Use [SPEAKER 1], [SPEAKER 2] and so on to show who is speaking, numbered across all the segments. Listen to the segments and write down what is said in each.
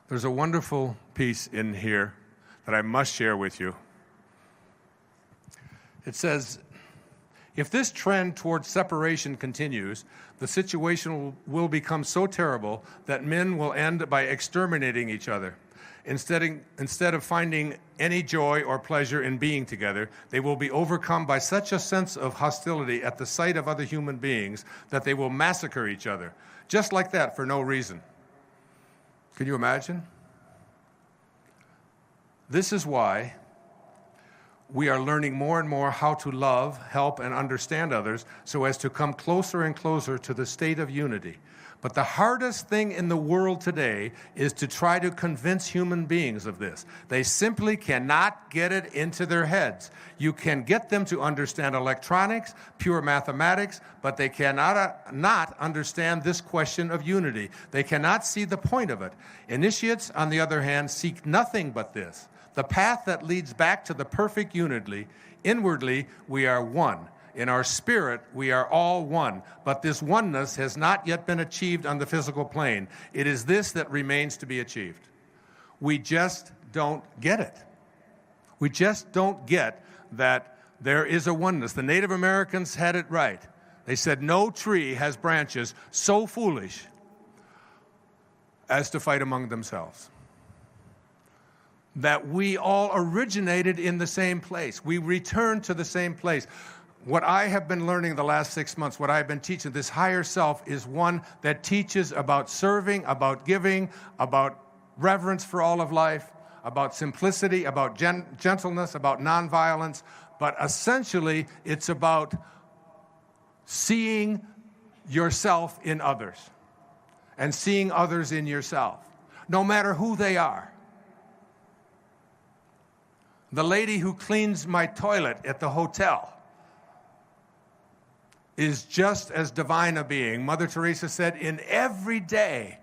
[SPEAKER 1] There's a wonderful piece in here that I must share with you. It says, if this trend towards separation continues, the situation will become so terrible that men will end by exterminating each other. Instead of finding any joy or pleasure in being together, they will be overcome by such a sense of hostility at the sight of other human beings that they will massacre each other, just like that, for no reason. Can you imagine? This is why we are learning more and more how to love, help, and understand others so as to come closer and closer to the state of unity. But the hardest thing in the world today is to try to convince human beings of this. They simply cannot get it into their heads. You can get them to understand electronics, pure mathematics, but they cannot not understand this question of unity. They cannot see the point of it. Initiates, on the other hand, seek nothing but this. The path that leads back to the perfect unity. Inwardly, we are one. In our spirit, we are all one. But this oneness has not yet been achieved on the physical plane. It is this that remains to be achieved. We just don't get it. We just don't get that there is a oneness. The Native Americans had it right. They said, no tree has branches so foolish as to fight among themselves. That we all originated in the same place. We return to the same place. What I have been learning the last 6 months, what I've been teaching, this higher self is one that teaches about serving, about giving, about reverence for all of life, about simplicity, about gentleness, about nonviolence. But essentially, it's about seeing yourself in others and seeing others in yourself, no matter who they are. The lady who cleans my toilet at the hotel is just as divine a being. Mother Teresa said, in every day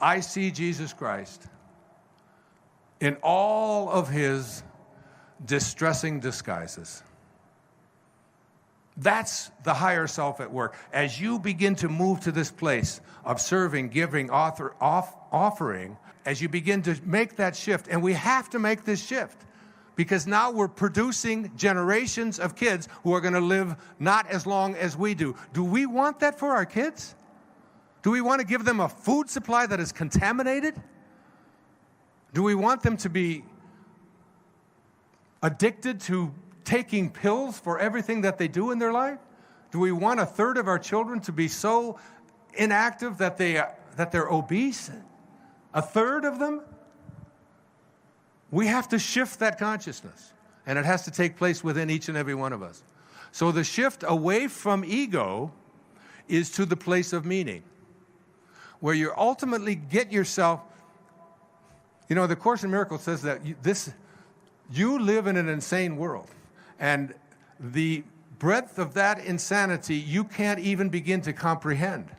[SPEAKER 1] I see Jesus Christ in all of his distressing disguises. That's the higher self at work. As you begin to move to this place of serving, giving, offering, as you begin to make that shift, and we have to make this shift, because now we're producing generations of kids who are going to live not as long as we do. Do we want that for our kids? Do we want to give them a food supply that is contaminated? Do we want them to be addicted to taking pills for everything that they do in their life? Do we want a third of our children to be so inactive that they're obese? A third of them? We have to shift that consciousness, and it has to take place within each and every one of us. So the shift away from ego is to the place of meaning, where you ultimately get yourself. You know, the Course in Miracles says that you live in an insane world, and the breadth of that insanity you can't even begin to comprehend.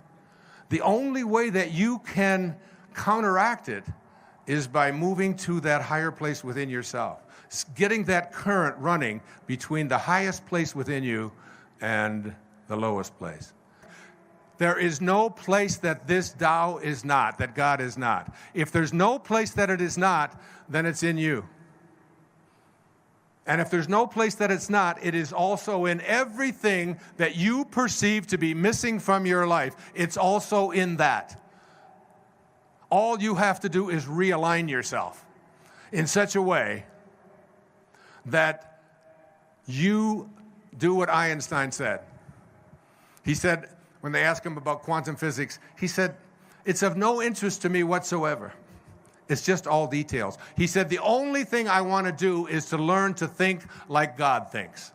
[SPEAKER 1] The only way that you can counteract it is by moving to that higher place within yourself, getting that current running between the highest place within you and the lowest place. There is no place that this Tao is not, that God is not. If there's no place that it is not, then it's in you. And if there's no place that it's not, it is also in everything that you perceive to be missing from your life. It's also in that. All you have to do is realign yourself in such a way that you do what Einstein said. He said, when they asked him about quantum physics, he said, it's of no interest to me whatsoever. It's just all details. He said, the only thing I want to do is to learn to think like God thinks.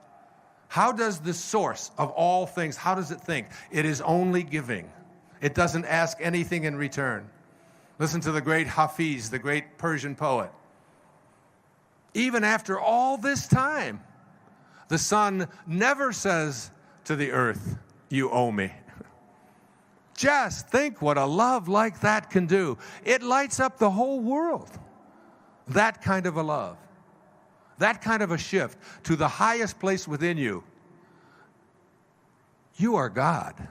[SPEAKER 1] How does the source of all things, how does it think? It is only giving. It doesn't ask anything in return. Listen to the great Hafiz, the great Persian poet. Even after all this time, the sun never says to the earth, you owe me. Just think what a love like that can do. It lights up the whole world. That kind of a love. That kind of a shift to the highest place within you. You are God.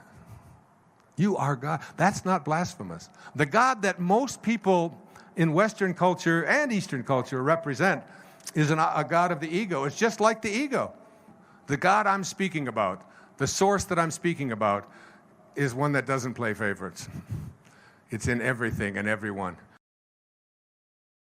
[SPEAKER 1] You are God. That's not blasphemous. The God that most people in Western culture and Eastern culture represent is a god of the ego. It's just like the ego. The God I'm speaking about, the source that I'm speaking about, is one that doesn't play favorites. It's in everything and everyone.